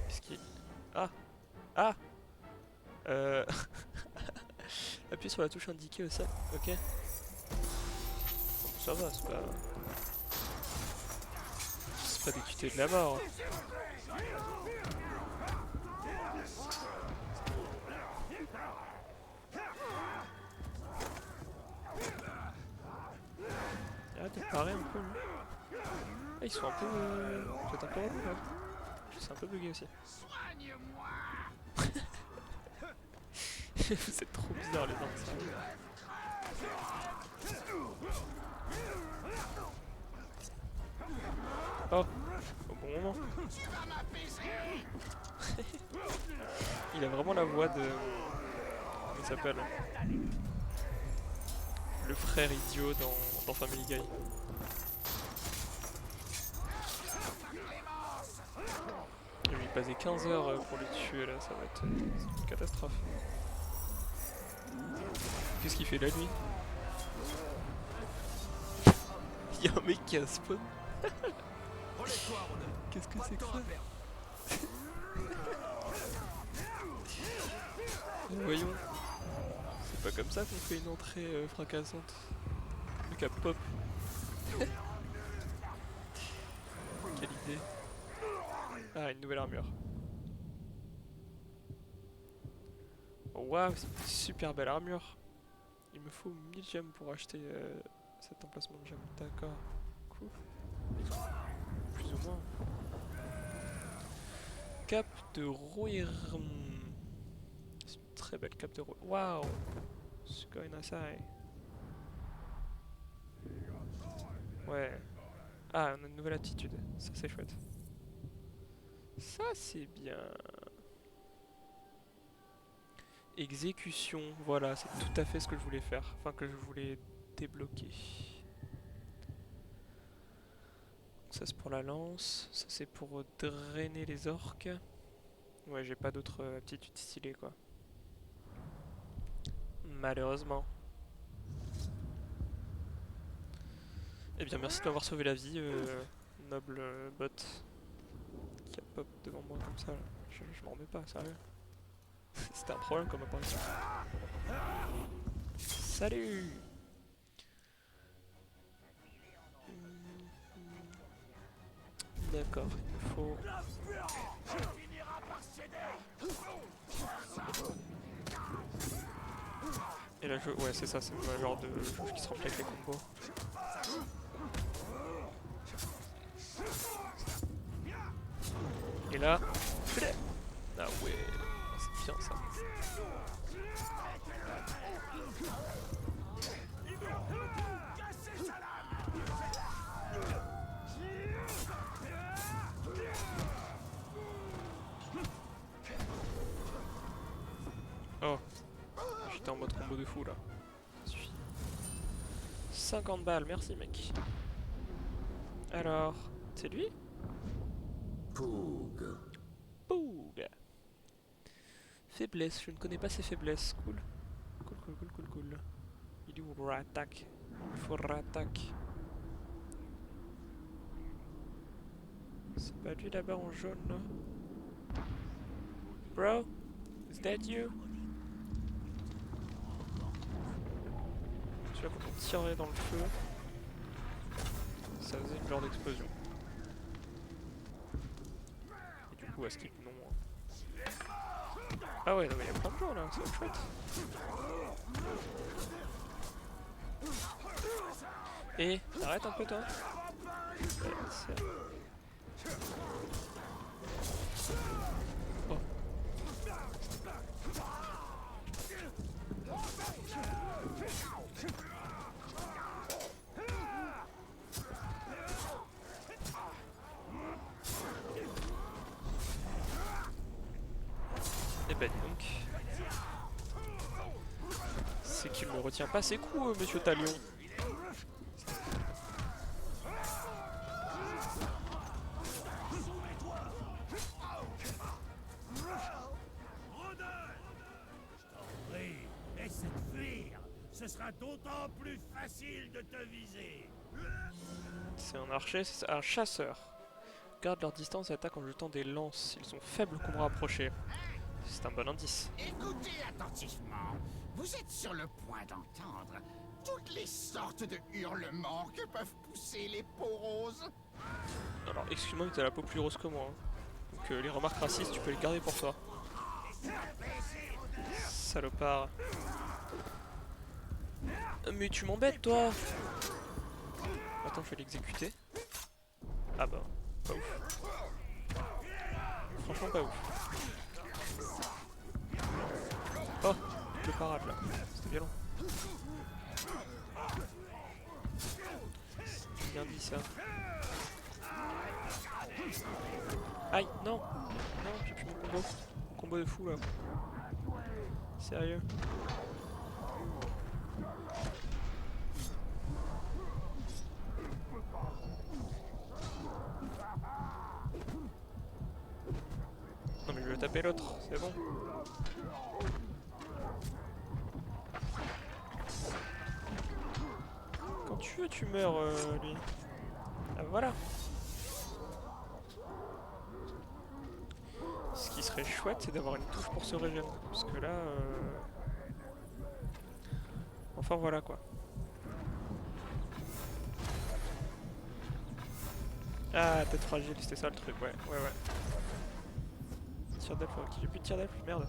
Qu'est-ce qui... Ah. Ah. Appuie sur la touche indiquée au sol. Ok. Ça va, c'est pas... C'est pas d'équité de la mort. Arrête de parer un peu. Ah, ils sont un peu... peut-être un peu relous là. C'est un peu bugué aussi. C'est trop bizarre les armes, ça. Oh, au bon moment. Il a vraiment la voix de... Comment il s'appelle? Le frère idiot dans Family Guy. Je vais y passer 15 heures pour le tuer là, ça va être une catastrophe. Qu'est-ce qu'il fait là lui? Y'a un mec qui a spawn. Qu'est-ce que c'est que ça? Voyons. C'est pas comme ça qu'on fait une entrée fracassante. Le mec a pop. Quelle idée. Ah, une nouvelle armure. Waouh, c'est une super belle armure. Il me faut 1000 gemmes pour acheter cet emplacement de gemmes. D'accord. Cool. Plus ou moins. Cape de Rohirrim. C'est une très belle cape de Rohirrim. Waouh. Sugoi Nasai. Ouais. Ah, on a une nouvelle attitude. Ça, c'est chouette. Ça, c'est bien. Exécution. Voilà, c'est tout à fait ce que je voulais faire. Enfin, que je voulais débloquer. Ça, c'est pour la lance. Ça, c'est pour drainer les orques. Ouais, j'ai pas d'autres aptitudes stylées, quoi. Malheureusement. Eh bien, merci de m'avoir sauvé la vie, noble bot. Qui a pop devant moi comme ça. Là. Je m'en remets pas, sérieux. C'était un problème comme apparition. Salut! D'accord, il me faut... Et là, ouais, c'est ça, c'est le genre de jauge qui se remplit avec les combos. Et là... Ah ouais, c'est bien ça. Oh, j'étais en mode combo de fou là. Ça suffit. 50 balles, merci mec. Alors, c'est lui? Poog. Poog. Faiblesse, je ne connais pas ses faiblesses. Cool. Cool. Il est où attaque? Il faut attaque. C'est pas lui là-bas en jaune là? Bro? Is that you? Tu vois, quand on tirait dans le feu, ça faisait une genre d'explosion. Et du coup, à skip, non. Ah ouais, non mais il y a plein de gens là, c'est chouette. Et arrête un peu toi. Oh. Et bah dis donc. C'est qu'il ne retient pas ses coups, monsieur Talion. Laisse fuir. Ce sera d'autant plus facile de te viser. C'est un archer, c'est un chasseur. Garde leur distance et attaque en jetant des lances. Ils sont faibles qu'on me rapprocher. C'est un bon indice. Écoutez attentivement. Vous êtes sur le point d'entendre toutes les sortes de hurlements que peuvent pousser les peaux roses. Alors excuse-moi mais t'as la peau plus rose que moi. Hein. Donc les remarques racistes tu peux les garder pour toi. Salopard. Mais tu m'embêtes toi. Attends je vais l'exécuter. Ah bah, pas ouf. Franchement pas ouf. Oh, le parade là, c'était violent. C'est bien dit ça. Aïe, non. Non, j'ai plus mon combo. Mon combo de fou là. Sérieux. Non mais je vais taper l'autre, c'est bon. veux tu meurs, lui. Ah voilà. Ce qui serait chouette, c'est d'avoir une touche pour se régénérer. Parce que là... Enfin voilà quoi. Ah, tête fragile, c'était ça le truc, ouais. Tir d'elfe, ok, j'ai plus de tir d'elfe, merde.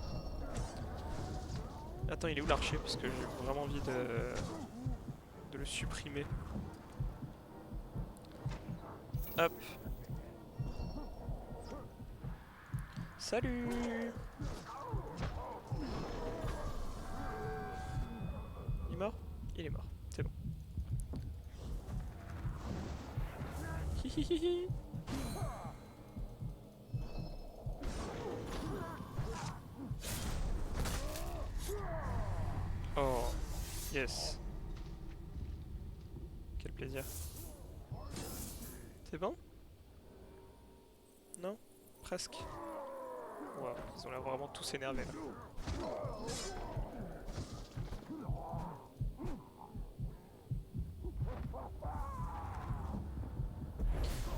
Attends, il est où l'archer? Parce que j'ai vraiment envie de le supprimer. Hop. Salut. Il est mort? Il est mort, c'est bon. Hihihihi. Oh, yes. Quel plaisir. C'est bon? Non? Presque. Wow, ils ont l'air vraiment tous énervés là.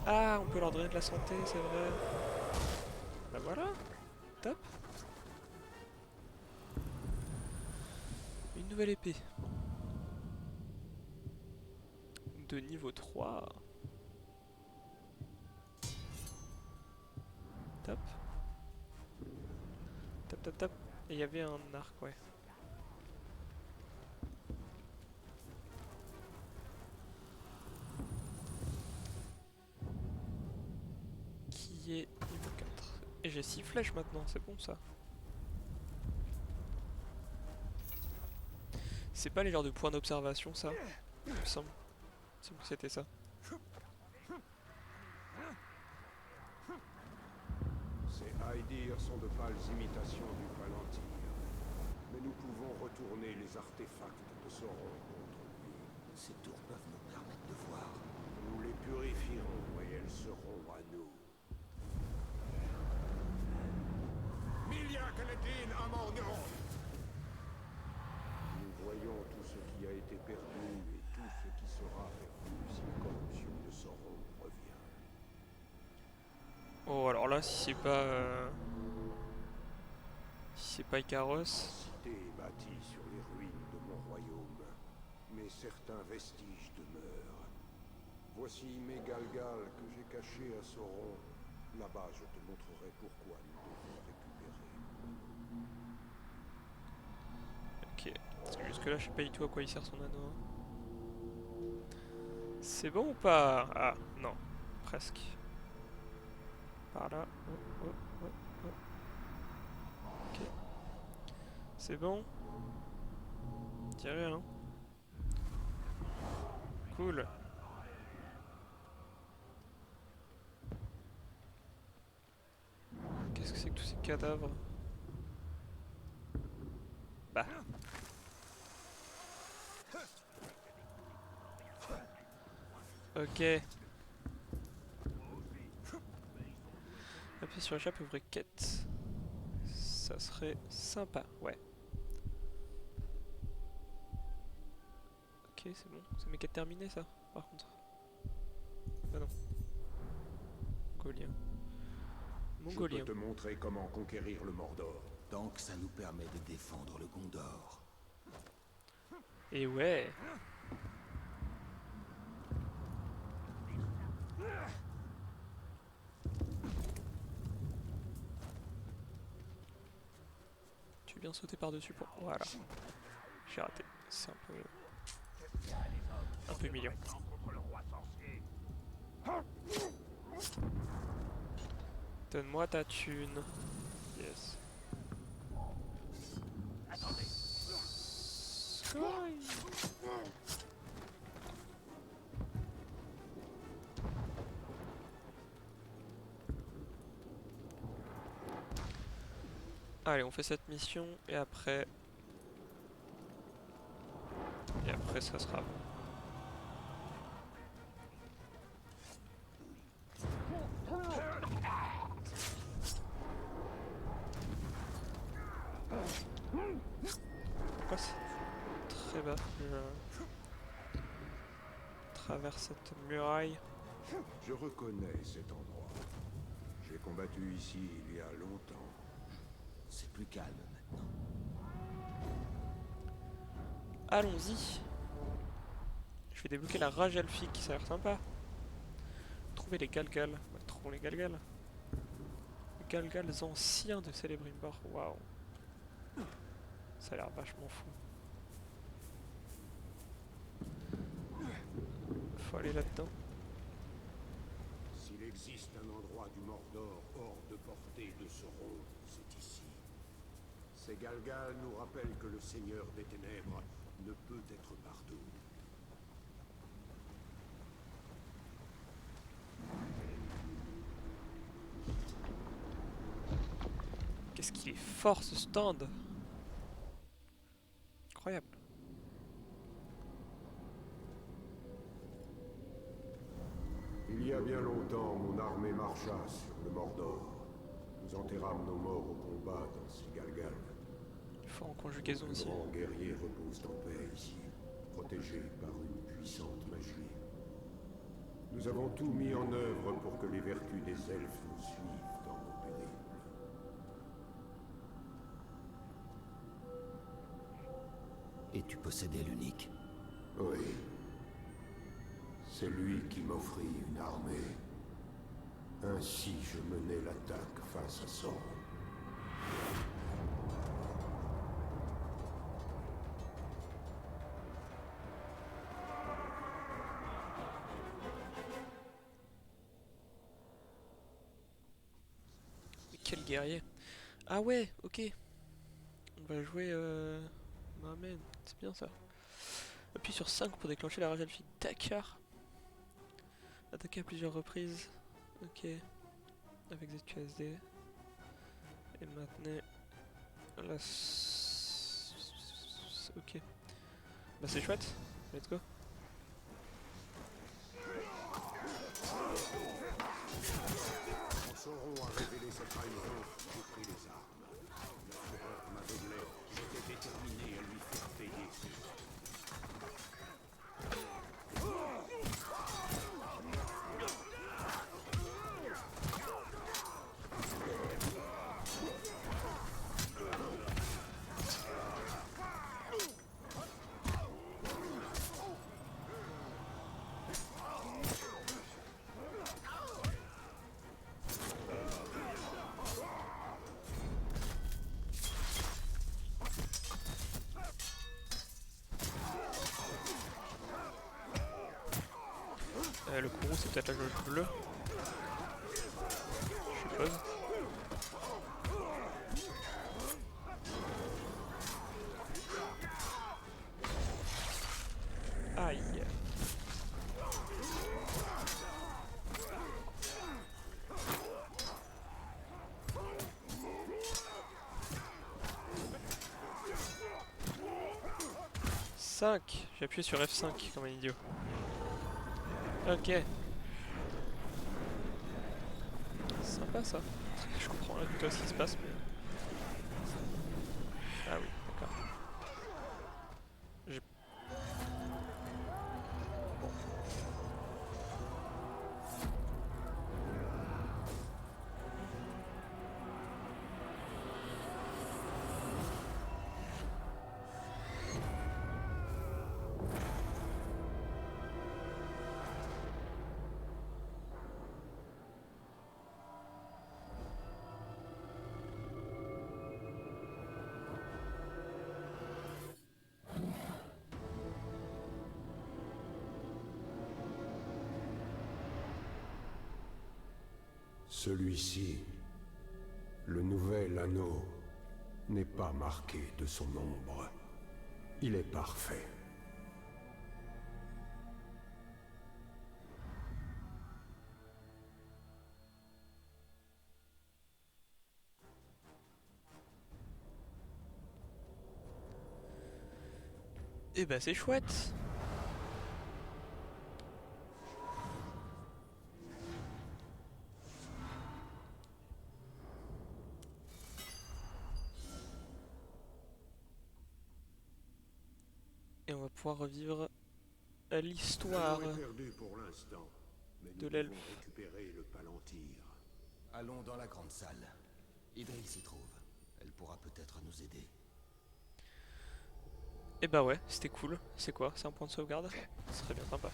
Ah, on peut leur donner de la santé, c'est vrai. Bah voilà, top. Une nouvelle épée. De niveau 3. Top. Top. Et il y avait un arc, ouais. Qui est niveau 4. Et j'ai 6 flèches maintenant, c'est bon ça. C'est pas les genres de points d'observation ça? Il me semble. Il me semble que c'était ça. Ces Aedyr sont de pâles imitations du Palantir. Mais nous pouvons retourner les artefacts de Sauron contre lui. Ces tours peuvent nous permettre de voir. Nous les purifierons et elles seront à nous. Milia Kaledin Amornion! Nous voyons tout ce qui a été perdu et tout ce qui sera perdu si la corruption de Sauron revient. Oh alors là si c'est pas... Si c'est pas Icaros... La cité est bâtie sur les ruines de mon royaume, mais certains vestiges demeurent. Voici Mégalgal que j'ai caché à Sauron. Là-bas, je te montrerai pourquoi nous devons récupérer. Ok, parce que jusque là je sais pas du tout à quoi il sert son anneau. C'est bon ou pas? Ah, non, presque. Par là. Oh. Ok. C'est bon? Dirais hein. Cool. Qu'est-ce que c'est que tous ces cadavres? Bah. Ok. Appuyer sur la chape, ouvrir quête. Ça serait sympa, ouais. Ok, c'est bon. C'est mes quêtes terminées, ça, par contre. Bah non. Mongolien. Je peux te montrer comment conquérir le Mordor. Tant que ça nous permet de défendre le Gondor. Et ouais. Tu viens sauter par-dessus pour... Voilà. J'ai raté. C'est un peu mignon. Donne-moi ta thune. Yes. Sky. Allez, on fait cette mission et après... ça sera bon. Pourquoi c'est très bas déjà? travers cette muraille. Je reconnais cet endroit. J'ai combattu ici il y a longtemps. C'est plus calme maintenant. Allons-y. Je vais débloquer la rage elfique, ça a l'air sympa. Trouver les Galgals. Ouais, trouvons les Galgals. Les Galgals anciens de Celebrimbor. Waouh. Ça a l'air vachement fou. Faut aller là-dedans. S'il existe un endroit du Mordor hors de portée de Sauron, c'est ici. Ces Galgals nous rappellent que le Seigneur des Ténèbres ne peut être partout. Qu'est-ce qu'il est fort ce stand! Incroyable. Il y a bien longtemps, mon armée marcha sur le Mordor. Nous enterrâmes nos morts au combat dans ces Galgals. Fort en conjugaison Les aussi. grands guerriers reposent en paix ici, protégés par une puissante magie. Nous avons tout mis en œuvre pour que les vertus des elfes nous suivent dans nos périples. Et tu possédais l'unique. Oui. C'est lui qui m'offrit une armée. Ainsi je menai l'attaque face à Sauron. Mais quel guerrier! Ah ouais, ok. On va jouer Merman, c'est bien ça. Appuie sur 5 pour déclencher la rage elfique. D'accord. Attaquer à plusieurs reprises. Ok. Avec ZQSD. Et maintenant... La... Ok. Bah c'est chouette. Let's go. Quand Sauron a révélé sa trahison, j'ai pris les armes. La fureur m'aveuglait. J'étais déterminé à lui faire payer. Le courroux c'est peut-être la jauge bleue. Je suppose. Aïe. J'ai appuyé sur F5 comme un idiot. Ok. Sympa ça. Je comprends là plutôt ce qui se passe mais... Ah oui, d'accord. J'ai... Bon. Celui-ci, le nouvel anneau, n'est pas marqué de son ombre. Il est parfait. Et bah c'est chouette. Et on va pouvoir revivre l'histoire L'eau est perdue pour l'instant, mais de nous l'elfe. devons récupérer le Palantir. Allons dans la grande salle. Idril s'y trouve. Elle pourra peut-être nous aider. Et bah ouais, c'était cool. C'est quoi? C'est un point de sauvegarde? Ce serait bien sympa.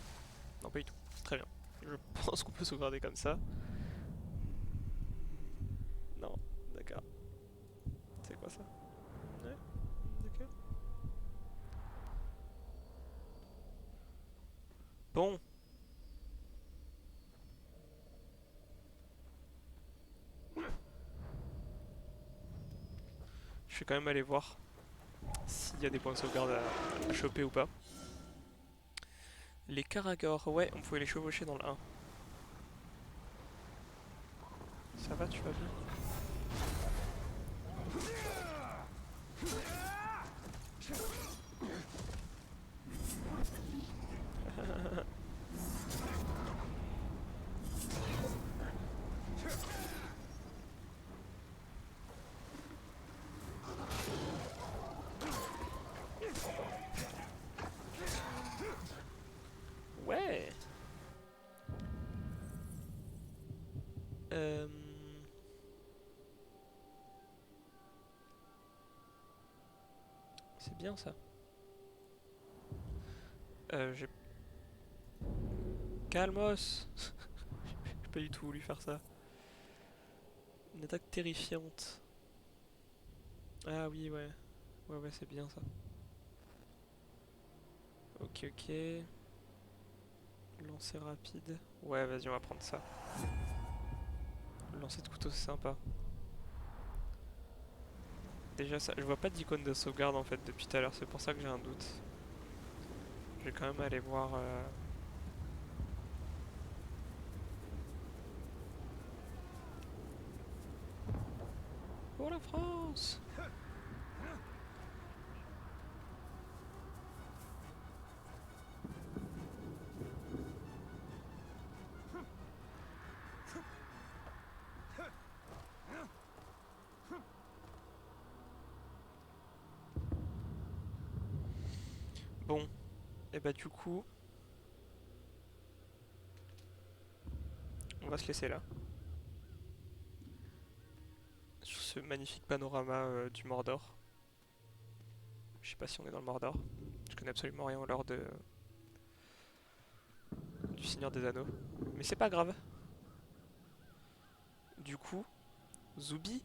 Non, pas du tout. Très bien. Je pense qu'on peut sauvegarder comme ça. Non, d'accord. C'est quoi ça? Ouais, d'accord. Bon. Je vais quand même aller voir s'il y a des points de sauvegarde à choper ou pas. Les Karagor, ouais, on pouvait les chevaucher dans le 1. Ça va, tu vas bien? Ouais. C'est bien ça. J'ai... Calmos. J'ai pas du tout voulu faire ça. Une attaque terrifiante. Ah oui, ouais. Ouais, ouais, c'est bien ça. Ok, ok. Lancer rapide. Ouais, vas-y, on va prendre ça. Lancer de couteau, c'est sympa. Déjà, ça, je vois pas d'icône de sauvegarde en fait depuis tout à l'heure, c'est pour ça que j'ai un doute. Je vais quand même aller voir. Pour la France! Bon, et bah du coup, on va se laisser là. Sur ce magnifique panorama du Mordor. Je sais pas si on est dans le Mordor. Je connais absolument rien au lore du Seigneur des Anneaux. Mais c'est pas grave. Du coup, Zubi